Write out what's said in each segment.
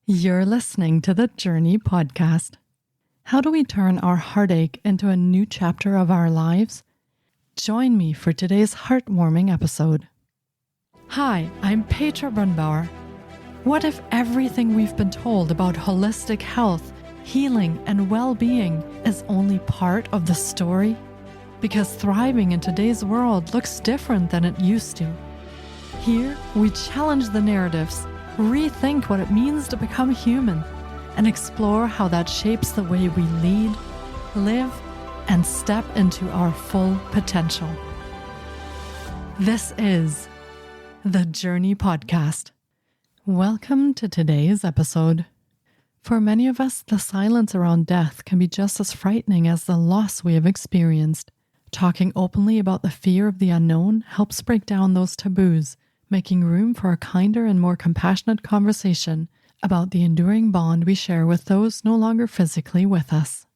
You're listening to the Jōrni Podcast. How do we turn our heartache into a new chapter of our lives? Join me for today's heartwarming episode. Hi, I'm Petra Brunbauer. What if everything we've been told about holistic health, healing, and well-being is only part of the story? Because thriving in today's world looks different than it used to. Here, we challenge the narratives, rethink what it means to become human, and explore how that shapes the way we lead, live, and step into our full potential. This is the Jōrni Podcast. Welcome to today's episode. For many of us, the silence around death can be just as frightening as the loss we have experienced. Talking openly about the fear of the unknown helps break down those taboos, making room for a kinder and more compassionate conversation about the enduring bond we share with those no longer physically with us.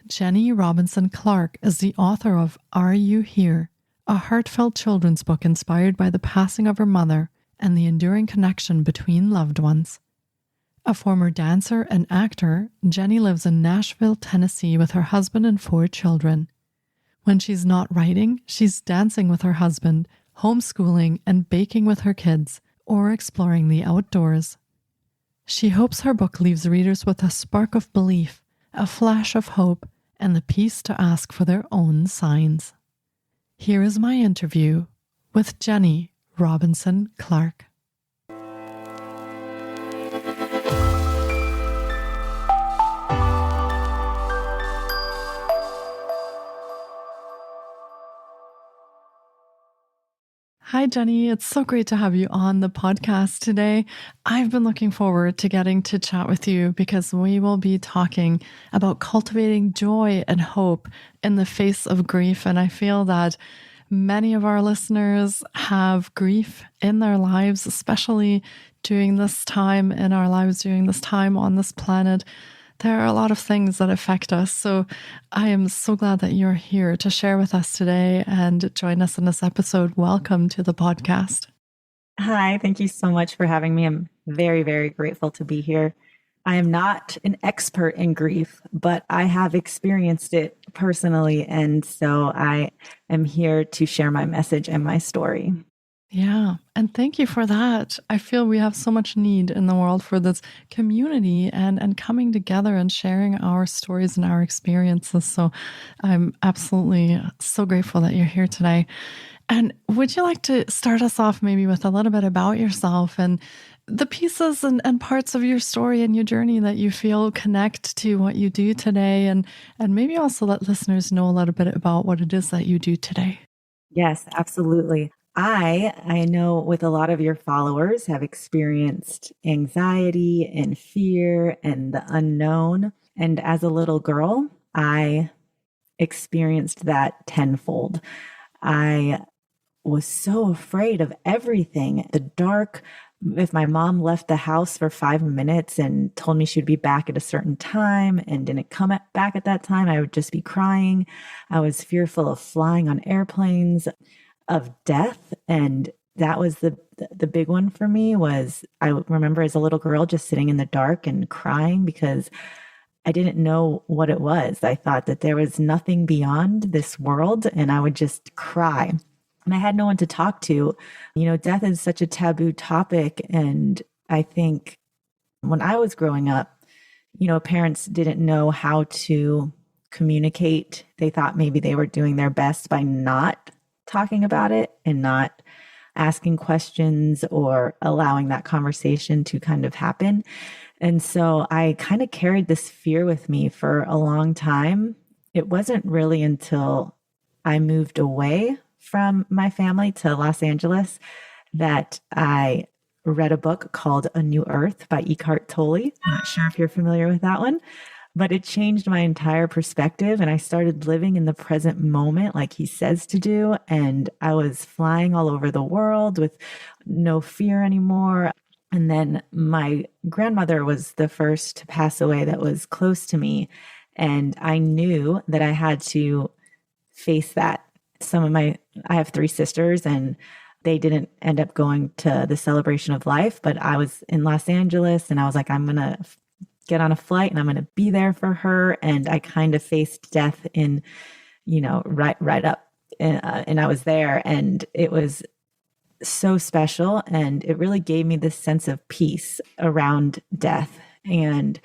Jenny Robinson Clark is the author of Are You Here?, a heartfelt children's book inspired by the passing of her mother and the enduring connection between loved ones. A former dancer and actor, Jenny lives in Nashville, Tennessee with her husband and 4 children. When she's not writing, she's dancing with her husband, homeschooling and baking with her kids, or exploring the outdoors. She hopes her book leaves readers with a spark of belief, a flash of hope, and the peace to ask for their own signs. Here is my interview with Jenny Robinson Clark. Hi, Jenny. It's so great to have you on the podcast today. I've been looking forward to getting to chat with you because we will be talking about cultivating joy and hope in the face of grief. And I feel that many of our listeners have grief in their lives, especially during this time in our lives, during this time on this planet. There are a lot of things that affect us. So I am so glad that you're here to share with us today and join us in this episode. Welcome to the podcast. Hi, thank you so much for having me. I'm very, very grateful to be here. I am not an expert in grief, but I have experienced it personally. And so I am here to share my message and my story. Yeah. And thank you for that. I feel we have so much need in the world for this community and coming together and sharing our stories and our experiences. So I'm absolutely so grateful that you're here today. And would you like to start us off maybe with a little bit about yourself and the pieces and parts of your story and your journey that you feel connect to what you do today, and maybe also let listeners know a little bit about what it is that you do today? Yes, absolutely. I know with a lot of your followers have experienced anxiety and fear and the unknown. And as a little girl, I experienced that tenfold. I was so afraid of everything. The dark, if my mom left the house for 5 minutes and told me she'd be back at a certain time and didn't come back at that time, I would just be crying. I was fearful of flying on airplanes, of death. And that was the big one for me. Was I remember as a little girl just sitting in the dark and crying because I didn't know what it was. I thought that there was nothing beyond this world, and I would just cry. And I had no one to talk to. You know, death is such a taboo topic. And I think when I was growing up, you know, parents didn't know how to communicate. They thought maybe they were doing their best by not talking about it and not asking questions or allowing that conversation to kind of happen. And so I kind of carried this fear with me for a long time. It wasn't really until I moved away from my family to Los Angeles that I read a book called A New Earth by Eckhart Tolle. I'm not sure if you're familiar with that one. But it changed my entire perspective, and I started living in the present moment like he says to do. And I was flying all over the world with no fear anymore. And then my grandmother was the first to pass away that was close to me. And I knew that I had to face that. I have 3 sisters, and They didn't end up going to the celebration of life, but I was in Los Angeles and I was like, I'm going to get on a flight and I'm going to be there for her. And I kind of faced death in, right up. And I was there, and it was so special. And it really gave me this sense of peace around death. And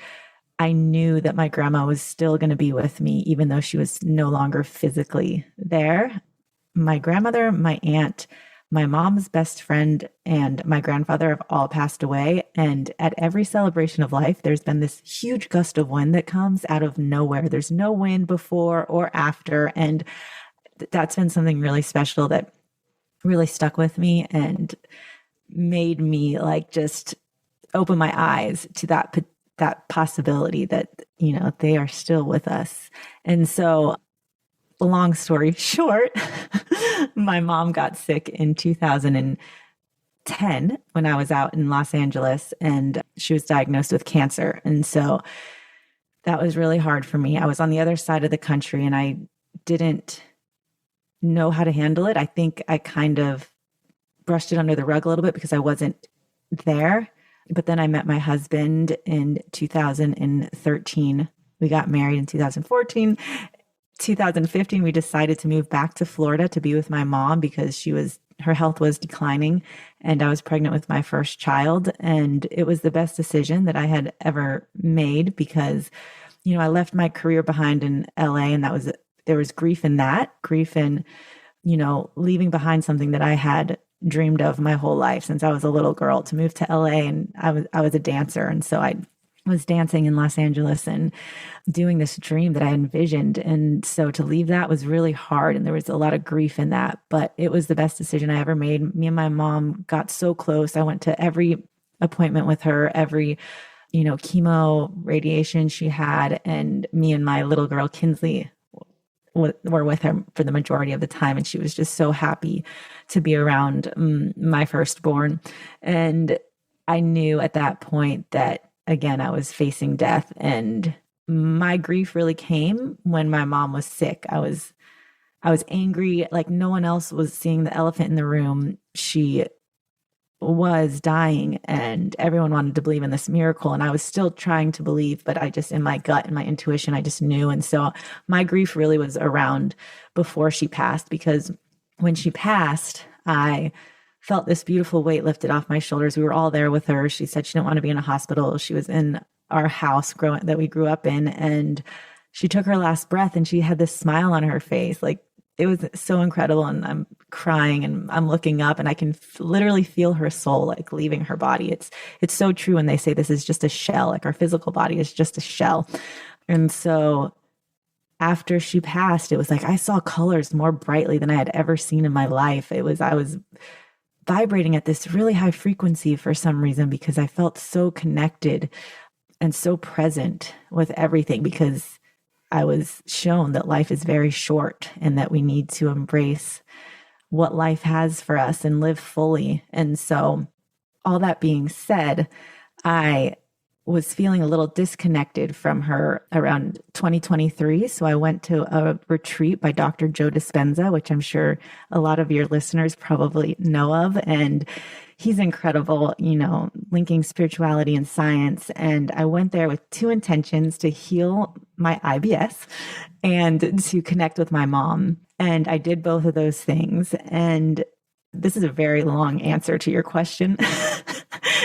I knew that my grandma was still going to be with me, even though she was no longer physically there. My grandmother, my aunt, my mom's best friend, and my grandfather have all passed away. And at every celebration of life, there's been this huge gust of wind that comes out of nowhere. There's no wind before or after. And that's been something really special that really stuck with me and made me like just open my eyes to that possibility that, they are still with us. And so, long story short, my mom got sick in 2010 when I was out in Los Angeles, and she was diagnosed with cancer. And so that was really hard for me. I was on the other side of the country and I didn't know how to handle it. I think I kind of brushed it under the rug a little bit because I wasn't there. But then I met my husband in 2013. We got married in 2014. 2015, we decided to move back to Florida to be with my mom because her health was declining, and I was pregnant with my first child. And it was the best decision that I had ever made because, I left my career behind in LA, and there was grief in leaving behind something that I had dreamed of my whole life since I was a little girl, to move to LA. And I was a dancer. And so I was dancing in Los Angeles and doing this dream that I envisioned. And so to leave that was really hard. And there was a lot of grief in that, but it was the best decision I ever made. Me and my mom got so close. I went to every appointment with her, every, chemo, radiation she had. And me and my little girl, Kinsley, were with her for the majority of the time. And she was just so happy to be around my firstborn. And I knew at that point that, again, I was facing death, and my grief really came when my mom was sick. I was angry, like no one else was seeing the elephant in the room. She was dying and everyone wanted to believe in this miracle. And I was still trying to believe, but I just, in my gut and my intuition, I just knew. And so my grief really was around before she passed, because when she passed, I felt this beautiful weight lifted off my shoulders. We were all there with her. She said she didn't want to be in a hospital. She was in our house that we grew up in, and she took her last breath and she had this smile on her face. Like, it was so incredible. And I'm crying and I'm looking up and I can literally feel her soul like leaving her body. It's so true when they say this is just a shell, like our physical body is just a shell. And so after she passed, it was like I saw colors more brightly than I had ever seen in my life. I was vibrating at this really high frequency for some reason, because I felt so connected and so present with everything, because I was shown that life is very short and that we need to embrace what life has for us and live fully. And so, all that being said, I was feeling a little disconnected from her around 2023. So I went to a retreat by Dr. Joe Dispenza, which I'm sure a lot of your listeners probably know of. And he's incredible, linking spirituality and science. And I went there with two intentions: to heal my IBS and to connect with my mom. And I did both of those things. And this is a very long answer to your question.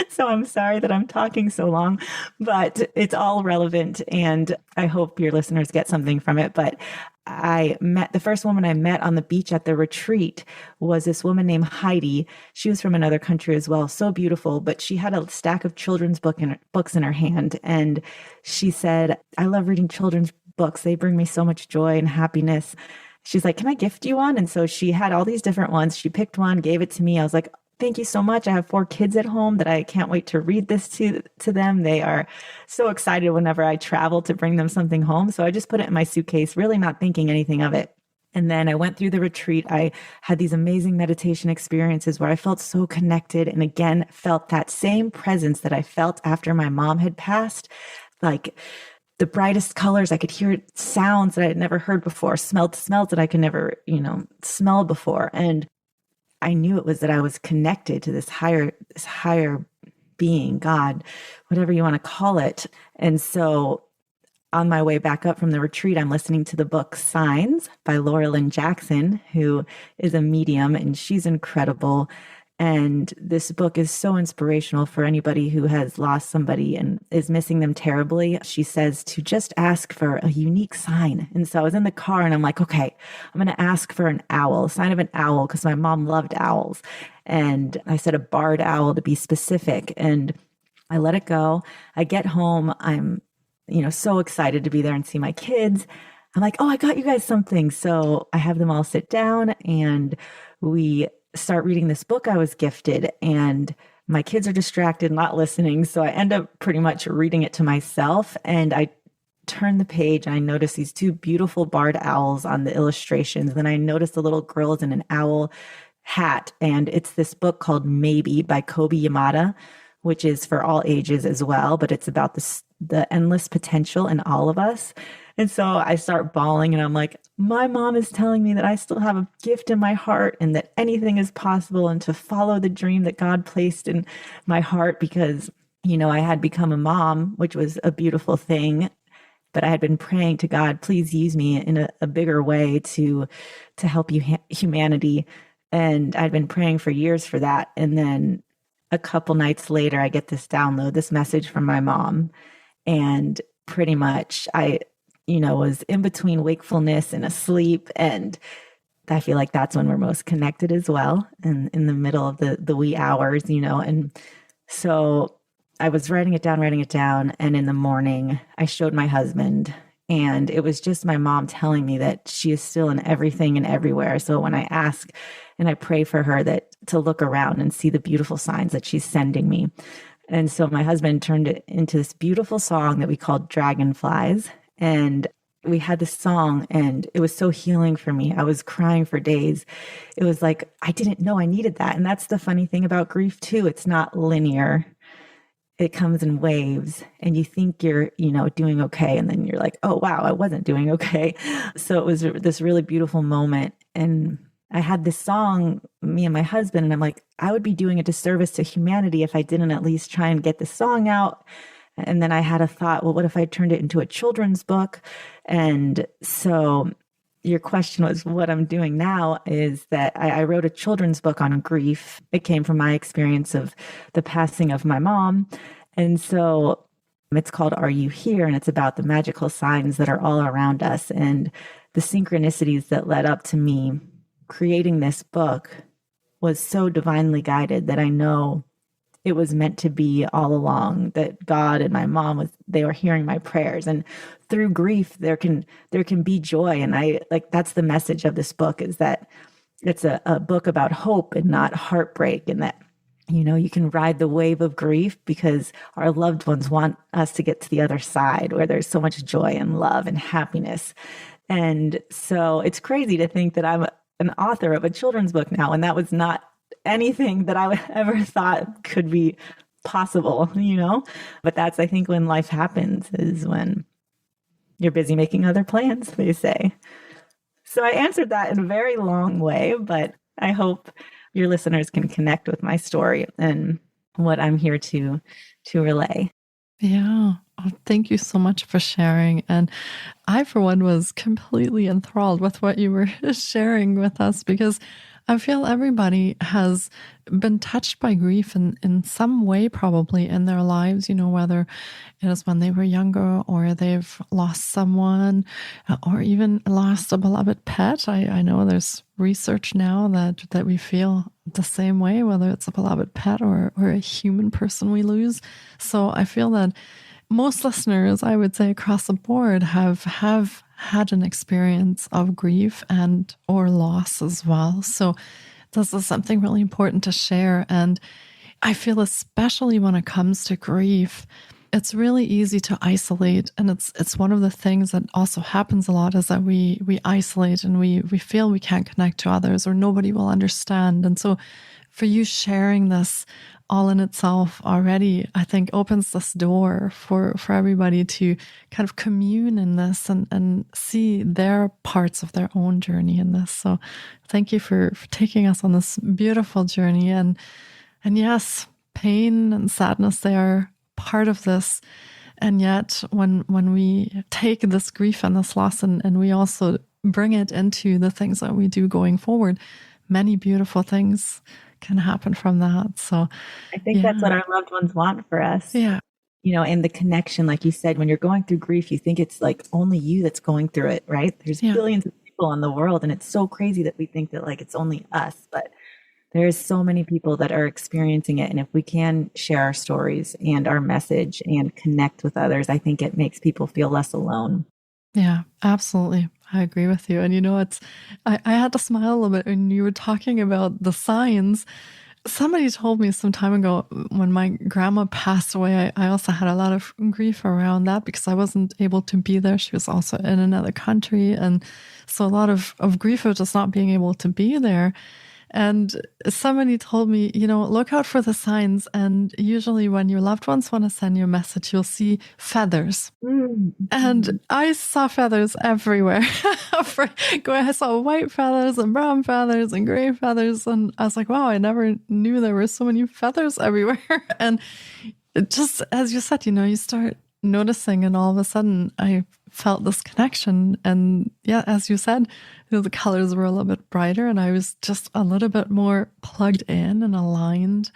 So I'm sorry that I'm talking so long, but it's all relevant. And I hope your listeners get something from it. But the first woman I met on the beach at the retreat was this woman named Heidi. She was from another country as well. So beautiful, but she had a stack of children's books in her hand. And she said, "I love reading children's books. They bring me so much joy and happiness." She's like, "Can I gift you one?" And so she had all these different ones. She picked one, gave it to me. I was like, "Thank you so much. I have 4 kids at home that I can't wait to read this to them. They are so excited whenever I travel to bring them something home." So I just put it in my suitcase, really not thinking anything of it. And then I went through the retreat. I had these amazing meditation experiences where I felt so connected, and again, felt that same presence that I felt after my mom had passed, like the brightest colors. I could hear sounds that I had never heard before, smelled smells that I could never, smell before. And I knew it was that I was connected to this higher being, God, whatever you want to call it. And so on my way back up from the retreat, I'm listening to the book Signs by Laura Lynn Jackson, who is a medium, and she's incredible. And this book is so inspirational for anybody who has lost somebody and is missing them terribly. She says to just ask for a unique sign. And so I was in the car and I'm like, okay, I'm going to ask for an owl, a sign of an owl, because my mom loved owls. And I said a barred owl to be specific. And I let it go. I get home. I'm, so excited to be there and see my kids. I'm like, oh, I got you guys something. So I have them all sit down and we start reading this book I was gifted, and my kids are distracted, not listening. So I end up pretty much reading it to myself. And I turn the page and I notice these two beautiful barred owls on the illustrations. Then I notice the little girls in an owl hat. And it's this book called Maybe by Kobe Yamada, which is for all ages as well, but it's about the endless potential in all of us. And so I start bawling and I'm like, my mom is telling me that I still have a gift in my heart and that anything is possible, and to follow the dream that God placed in my heart, because, I had become a mom, which was a beautiful thing, but I had been praying to God, please use me in a bigger way to help humanity. And I'd been praying for years for that. And then a couple nights later, I get this download, this message from my mom. And pretty much I was in between wakefulness and asleep. And I feel like that's when we're most connected as well, and in the middle of the wee hours, And so I was writing it down. And in the morning, I showed my husband, and it was just my mom telling me that she is still in everything and everywhere. So when I ask and I pray for her to look around and see the beautiful signs that she's sending me. And so my husband turned it into this beautiful song that we called Dragonflies. And we had this song and it was so healing for me. I was crying for days. It was like, I didn't know I needed that. And that's the funny thing about grief too. It's not linear. It comes in waves, and you think you're, doing okay. And then you're like, oh, wow, I wasn't doing okay. So it was this really beautiful moment. And I had this song, me and my husband, and I'm like, I would be doing a disservice to humanity if I didn't at least try and get this song out. And then I had a thought, well, what if I turned it into a children's book? And so your question was, what I'm doing now is that I wrote a children's book on grief. It came from my experience of the passing of my mom. And so it's called Are You Here? And it's about the magical signs that are all around us and the synchronicities that led up to me creating this book was so divinely guided that I know it was meant to be all along, that God and my mom they were hearing my prayers. And through grief, there can be joy. And that's the message of this book, is that it's a book about hope and not heartbreak. And that, you can ride the wave of grief because our loved ones want us to get to the other side where there's so much joy and love and happiness. And so it's crazy to think that I'm an author of a children's book now. And that was not anything that I would ever thought could be possible, But that's, I think, when life happens, is when you're busy making other plans, they say. So I answered that in a very long way, but I hope your listeners can connect with my story and what I'm here to relay. Yeah. Oh, thank you so much for sharing. And I, for one, was completely enthralled with what you were sharing with us, because I feel everybody has been touched by grief in some way, probably in their lives, whether it is when they were younger or they've lost someone or even lost a beloved pet. I know there's research now that we feel the same way, whether it's a beloved pet or a human person we lose. So I feel that most listeners, I would say across the board, have had an experience of grief and or loss as well. So this is something really important to share. And I feel especially when it comes to grief, it's really easy to isolate. And it's one of the things that also happens a lot, is that we isolate and we feel we can't connect to others or nobody will understand. And so for you sharing this all in itself already, I think opens this door for everybody to kind of commune in this and see their parts of their own journey in this. So thank you for taking us on this beautiful journey. And yes, pain and sadness, they are part of this. And yet when we take this grief and this loss and we also bring it into the things that we do going forward, many beautiful things can happen from that. So I think that's what our loved ones want for us. Yeah. And the connection, like you said, when you're going through grief, you think it's like only you that's going through it, right? There's billions of people in the world, and it's so crazy that we think that like it's only us, but there's so many people that are experiencing it. And if we can share our stories and our message and connect with others, I think it makes people feel less alone. Yeah, absolutely. I agree with you. And I had to smile a little bit when you were talking about the signs. Somebody told me some time ago when my grandma passed away, I also had a lot of grief around that because I wasn't able to be there. She was also in another country. And so a lot of grief of just not being able to be there. And somebody told me, look out for the signs. And usually when your loved ones want to send you a message, you'll see feathers. Mm-hmm. And I saw feathers everywhere. I saw white feathers and brown feathers and gray feathers. And I was like, wow, I never knew there were so many feathers everywhere. And just as you said, you start noticing, and all of a sudden I felt this connection. And yeah, as you said, the colors were a little bit brighter and I was just a little bit more plugged in and aligned.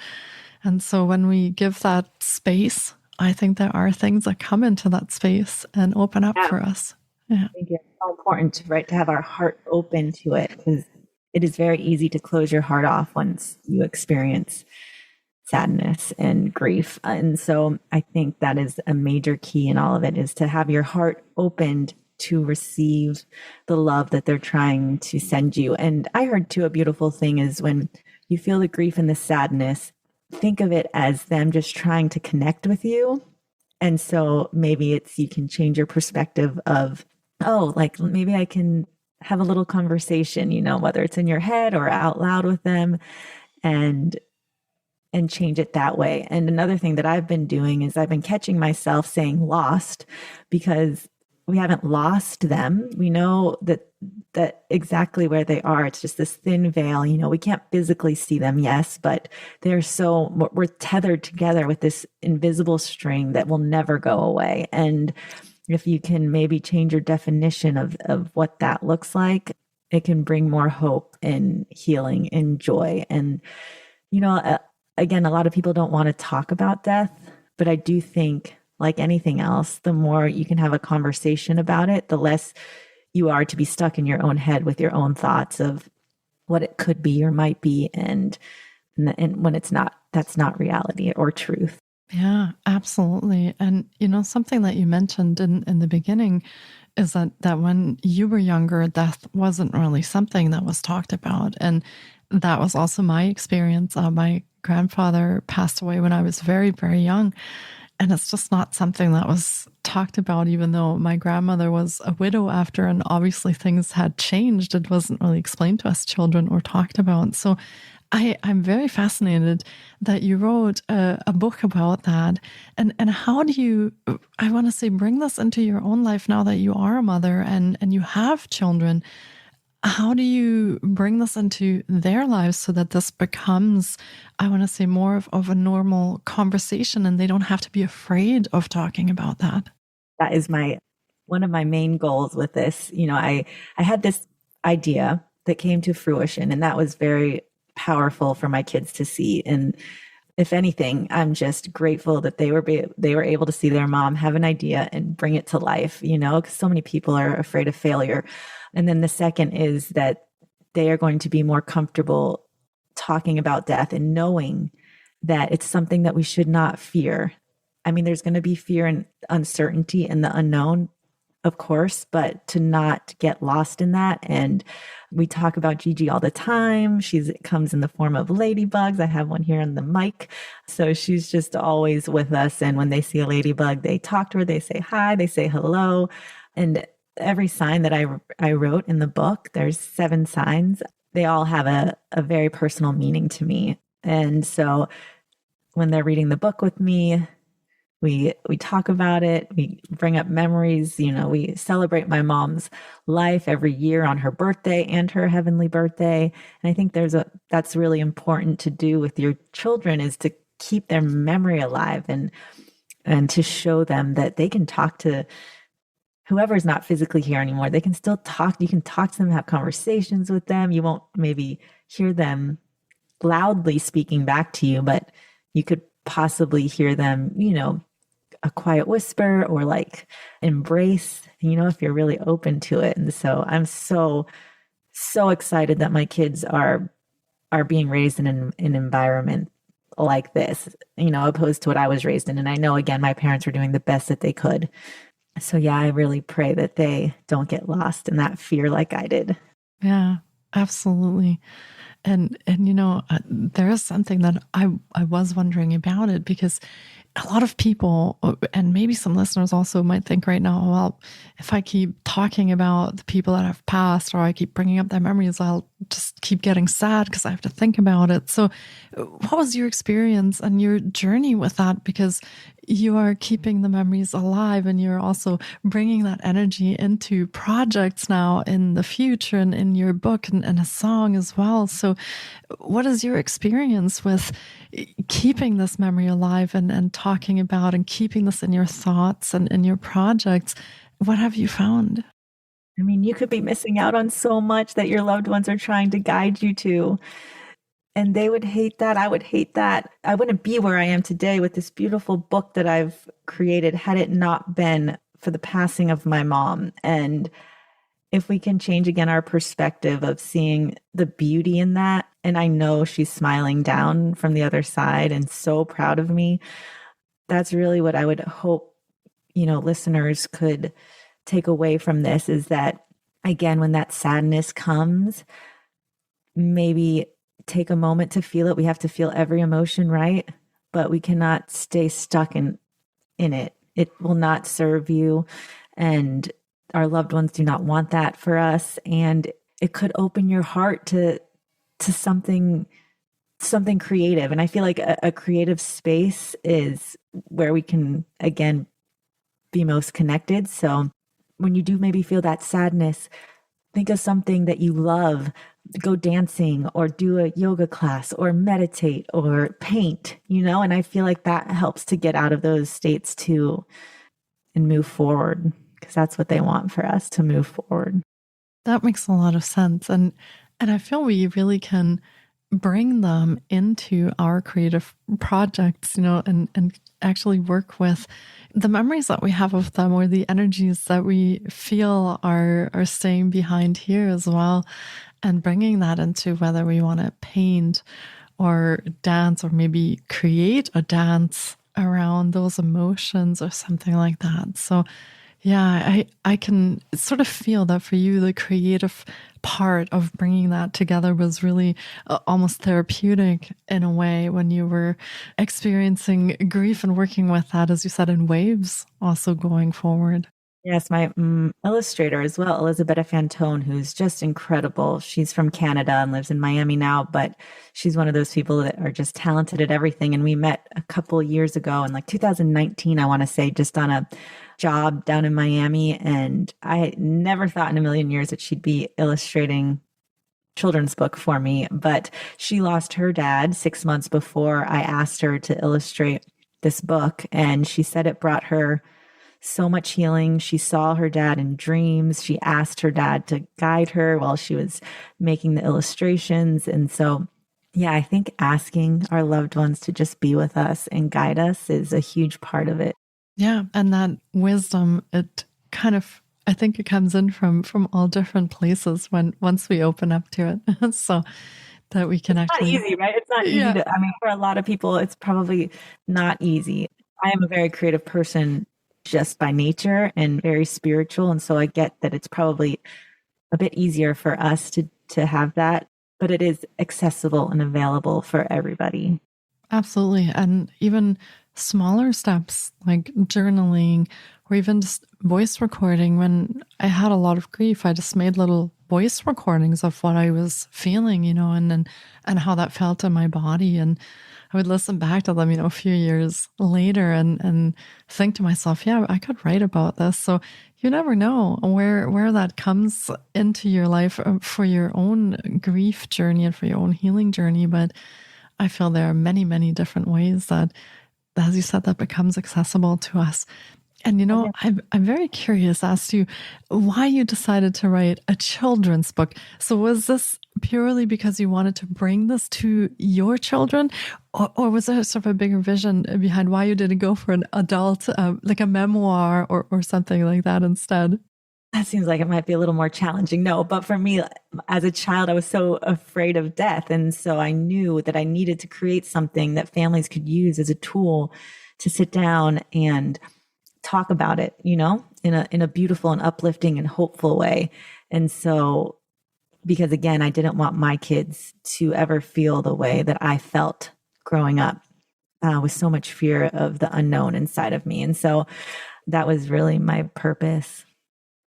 And so when we give that space, I think there are things that come into that space and open up for us. Yeah. I think it's so important, right, to have our heart open to it, because it is very easy to close your heart off once you experience sadness and grief. And so I think that is a major key in all of it, is to have your heart opened to receive the love that they're trying to send you. And I heard too, a beautiful thing is when you feel the grief and the sadness, think of it as them just trying to connect with you. And so maybe you can change your perspective of, like maybe I can have a little conversation, whether it's in your head or out loud with them, and change it that way. And another thing that I've been doing is I've been catching myself saying lost, because we haven't lost them. We know that exactly where they are. It's just this thin veil. We can't physically see them, yes, but we're tethered together with this invisible string that will never go away. And if you can maybe change your definition of what that looks like, it can bring more hope and healing and joy. And, again, a lot of people don't want to talk about death, but I do think, like anything else, the more you can have a conversation about it, the less you are to be stuck in your own head with your own thoughts of what it could be or might be. And when it's not, that's not reality or truth. Yeah, absolutely. And, something that you mentioned in the beginning is that when you were younger, death wasn't really something that was talked about. And that was also my experience. My grandfather passed away when I was very, very young. And it's just not something that was talked about, even though my grandmother was a widow after, and obviously things had changed. It wasn't really explained to us children or talked about. So I'm very fascinated that you wrote a book about that. And how do you, I want to say, bring this into your own life now that you are a mother and you have children? How do you bring this into their lives so that this becomes, I want to say, more of a normal conversation and they don't have to be afraid of talking about that? That is one of my main goals with this. I had this idea that came to fruition, and that was very powerful for my kids to see. And if anything, I'm just grateful that they were able to see their mom have an idea and bring it to life, because so many people are afraid of failure. And then the second is that they are going to be more comfortable talking about death and knowing that it's something that we should not fear. I mean, there's going to be fear and uncertainty and the unknown, of course, but to not get lost in that. And we talk about Gigi all the time. She comes in the form of ladybugs. I have one here on the mic. So she's just always with us. And when they see a ladybug, they talk to her, they say hi, they say hello. And every sign that I wrote in the book, there's 7 signs. They all have a very personal meaning to me. And so when they're reading the book with me, we talk about it. We bring up memories. We celebrate my mom's life every year on her birthday and her heavenly birthday. And I think that's really important to do with your children, is to keep their memory alive and to show them that they can talk to whoever's not physically here anymore. They can still talk. You can talk to them, have conversations with them. You won't maybe hear them loudly speaking back to you, but you could possibly hear them, a quiet whisper or like embrace, if you're really open to it. And so I'm so excited that my kids are being raised in an environment like this, opposed to what I was raised in. And I know, again, my parents were doing the best that they could. So yeah, I really pray that they don't get lost in that fear like I did. Yeah, absolutely. And there is something that I was wondering about it, because a lot of people, and maybe some listeners also might think right now, well, if I keep talking about the people that have passed, or I keep bringing up their memories, I'll just keep getting sad because I have to think about it. So what was your experience and your journey with that? Because you are keeping the memories alive, and you're also bringing that energy into projects now in the future, and in your book and a song as well. So what is your experience with keeping this memory alive and talking about and keeping this in your thoughts and in your projects? What have you found? I mean, you could be missing out on so much that your loved ones are trying to guide you to. And they would hate that. I would hate that. I wouldn't be where I am today with this beautiful book that I've created had it not been for the passing of my mom. And if we can change again our perspective of seeing the beauty in that, and I know she's smiling down from the other side and so proud of me, that's really what I would hope, listeners could take away from this, is that, again, when that sadness comes, maybe take a moment to feel it. We have to feel every emotion, right? But we cannot stay stuck in it. It will not serve you. And our loved ones do not want that for us. And it could open your heart to something creative. And I feel like a creative space is where we can, again, be most connected. So when you do maybe feel that sadness, think of something that you love. Go dancing, or do a yoga class, or meditate, or paint, and I feel like that helps to get out of those states too and move forward, because that's what they want for us, to move forward. That makes a lot of sense. And I feel we really can bring them into our creative projects, and actually work with the memories that we have of them, or the energies that we feel are staying behind here as well, and bringing that into whether we want to paint or dance, or maybe create a dance around those emotions or something like that. So yeah, I can sort of feel that for you, the creative part of bringing that together was really almost therapeutic in a way, when you were experiencing grief and working with that, as you said, in waves, also going forward. Yes, my illustrator as well, Elizabeth Fantone, who's just incredible. She's from Canada and lives in Miami now, but she's one of those people that are just talented at everything. And we met a couple of years ago in like 2019, I want to say, just on a job down in Miami. And I never thought in a million years that she'd be illustrating children's book for me. But she lost her dad 6 months before I asked her to illustrate this book. And she said it brought her so much healing. She saw her dad in dreams. She asked her dad to guide her while she was making the illustrations. And so, yeah, I think asking our loved ones to just be with us and guide us is a huge part of it. Yeah. And that wisdom, it kind of, I think it comes in from all different places once we open up to it. So that we can it's actually. Not easy, right? It's not easy for a lot of people, it's probably not easy. I am a very creative person just by nature, and very spiritual. And so I get that it's probably a bit easier for us to have that, but it is accessible and available for everybody. Absolutely. And even smaller steps like journaling, or even just voice recording. When I had a lot of grief, I just made little voice recordings of what I was feeling, and how that felt in my body. And I would listen back to them, a few years later and think to myself, yeah, I could write about this. So you never know where that comes into your life for your own grief journey and for your own healing journey. But I feel there are many, many different ways that, as you said, that becomes accessible to us. And, I'm very curious as to why you decided to write a children's book. So was this purely because you wanted to bring this to your children? Or was there sort of a bigger vision behind why you didn't go for an adult, like a memoir or something like that instead? That seems like it might be a little more challenging. No, but for me, as a child, I was so afraid of death. And so I knew that I needed to create something that families could use as a tool to sit down and talk about it, in a beautiful and uplifting and hopeful way. And so, because again, I didn't want my kids to ever feel the way that I felt growing up, with so much fear of the unknown inside of me. And so that was really my purpose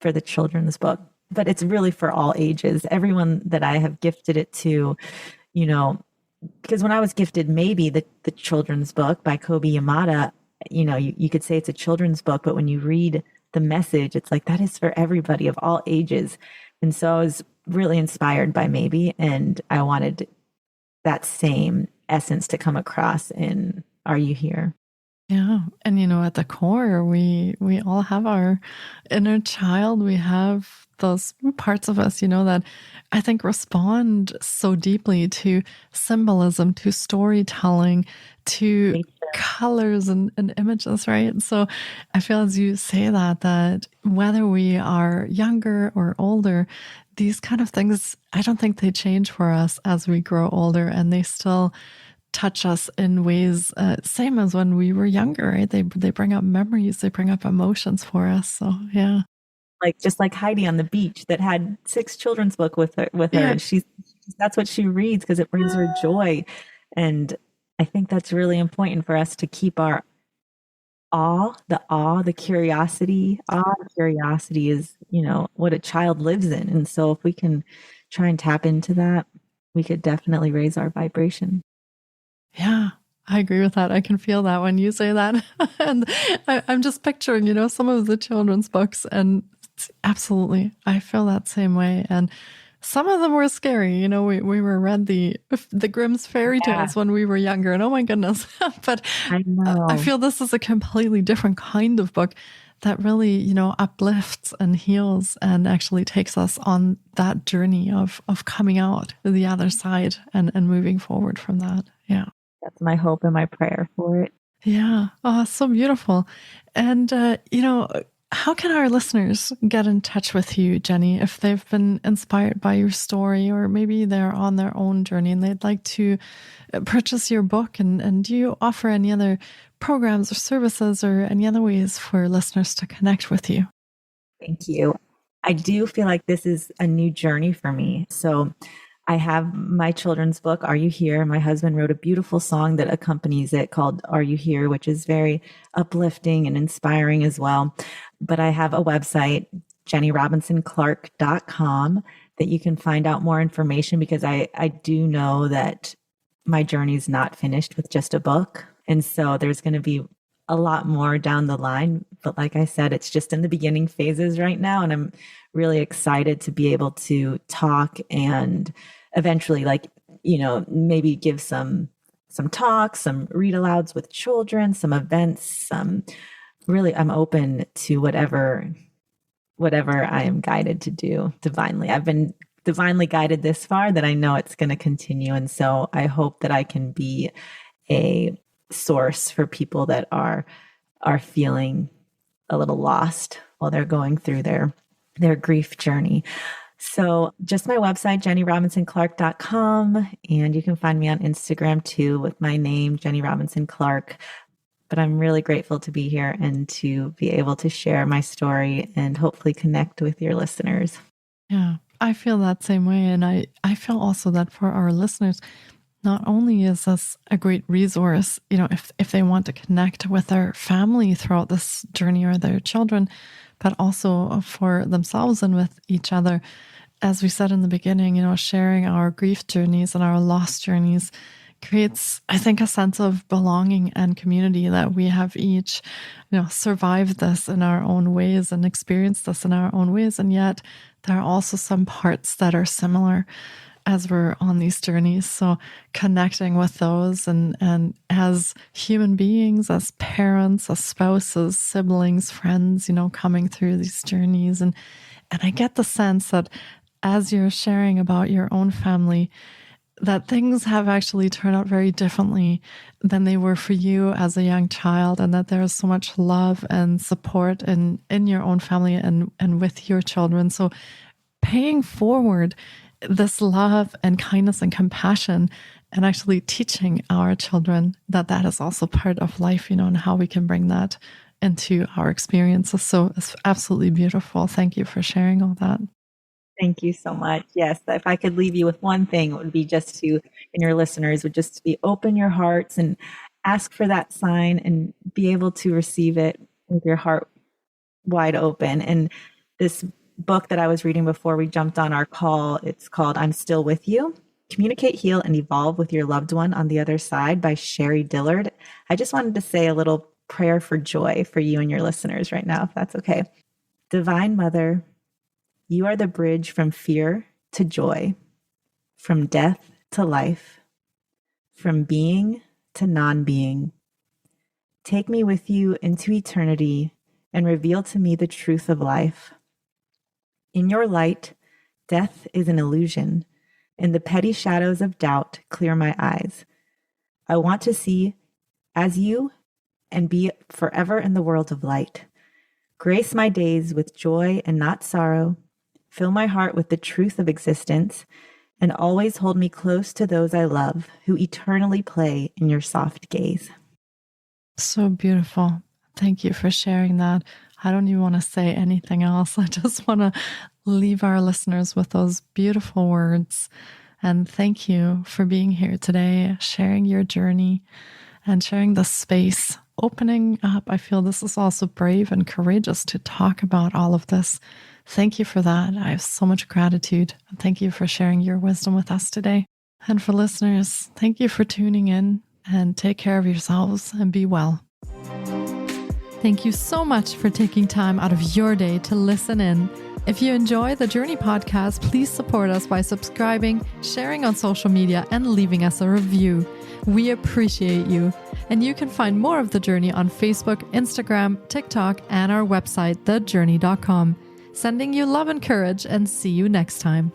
for the children's book. But it's really for all ages. Everyone that I have gifted it to, because when I was gifted maybe the children's book by Kobe Yamada, you could say it's a children's book, but when you read the message, it's like that is for everybody of all ages. And so I was really inspired by Maybe, and I wanted that same essence to come across in Are You Here? Yeah. And, at the core, we all have our inner child. We have those parts of us, that I think respond so deeply to symbolism, to storytelling, to colors and images, right? So I feel as you say that whether we are younger or older, these kind of things, I don't think they change for us as we grow older, and they still touch us in ways same as when we were younger, right? They bring up memories, they bring up emotions for us. So yeah, just like Heidi on the beach that had 6 children's book with her, and that's what she reads because it brings her joy. And I think that's really important for us to keep our the curiosity. Curiosity is what a child lives in, and so if we can try and tap into that, we could definitely raise our vibration. Yeah, I agree with that. I can feel that when you say that. And I'm just picturing, some of the children's books, and absolutely, I feel that same way. And some of them were scary. We were read the Grimm's fairy tales when we were younger, and oh my goodness. But I feel this is a completely different kind of book that really, uplifts and heals and actually takes us on that journey of coming out the other side and moving forward from that. Yeah. That's my hope and my prayer for it. Yeah. Oh, so beautiful. And, how can our listeners get in touch with you, Jenny, if they've been inspired by your story, or maybe they're on their own journey and they'd like to purchase your book? And do you offer any other programs or services or any other ways for listeners to connect with you? Thank you. I do feel like this is a new journey for me. So I have my children's book, Are You Here? My husband wrote a beautiful song that accompanies it called Are You Here, which is very uplifting and inspiring as well. But I have a website, JennyRobinsonClark.com, that you can find out more information, because I do know that my journey is not finished with just a book. And so there's going to be a lot more down the line. But like I said, it's just in the beginning phases right now. And I'm really excited to be able to talk and eventually, maybe give some talks, some read alouds with children, some events, really, I'm open to whatever I am guided to do divinely. I've been divinely guided this far, that I know it's going to continue. And so I hope that I can be a source for people that are feeling a little lost while they're going through their grief journey. So just my website, JennyRobinsonClark.com. And you can find me on Instagram too with my name, Jōrni Robinson Clark. But I'm really grateful to be here and to be able to share my story and hopefully connect with your listeners. Yeah, I feel that same way. And I feel also that for our listeners, not only is this a great resource, if they want to connect with their family throughout this journey or their children, but also for themselves and with each other. as we said in the beginning, sharing our grief journeys and our loss journeys creates, I think, a sense of belonging and community, that we have each, survived this in our own ways and experienced this in our own ways. And yet there are also some parts that are similar as we're on these journeys. So connecting with those and as human beings, as parents, as spouses, siblings, friends, coming through these journeys. And I get the sense that as you're sharing about your own family, that things have actually turned out very differently than they were for you as a young child, and that there is so much love and support in your own family and with your children. So paying forward this love and kindness and compassion, and actually teaching our children that is also part of life, and how we can bring that into our experiences. So it's absolutely beautiful. Thank you for sharing all that. Thank you so much. Yes, if I could leave you with one thing, it would be just to, and your listeners would just be open your hearts and ask for that sign and be able to receive it with your heart wide open. And this book that I was reading before we jumped on our call, it's called I'm Still With You. Communicate, Heal, and Evolve with Your Loved One on the Other Side by Sherry Dillard. I just wanted to say a little prayer for joy for you and your listeners right now, if that's okay. Divine Mother, you are the bridge from fear to joy, from death to life, from being to non-being. Take me with you into eternity and reveal to me the truth of life. In your light, death is an illusion. In the petty shadows of doubt, clear my eyes. I want to see as you and be forever in the world of light. Grace my days with joy and not sorrow. Fill my heart with the truth of existence, and always hold me close to those I love who eternally play in your soft gaze. So beautiful. Thank you for sharing that. I don't even want to say anything else. I just want to leave our listeners with those beautiful words. And thank you for being here today, sharing your journey and sharing the space, opening up. I feel this is also brave and courageous to talk about all of this. Thank you for that. I have so much gratitude. Thank you for sharing your wisdom with us today. And for listeners, thank you for tuning in, and take care of yourselves and be well. Thank you so much for taking time out of your day to listen in. If you enjoy the Jōrni Podcast, please support us by subscribing, sharing on social media, and leaving us a review. We appreciate you. And you can find more of The Jōrni on Facebook, Instagram, TikTok, and our website, thejorni.com. Sending you love and courage, and see you next time.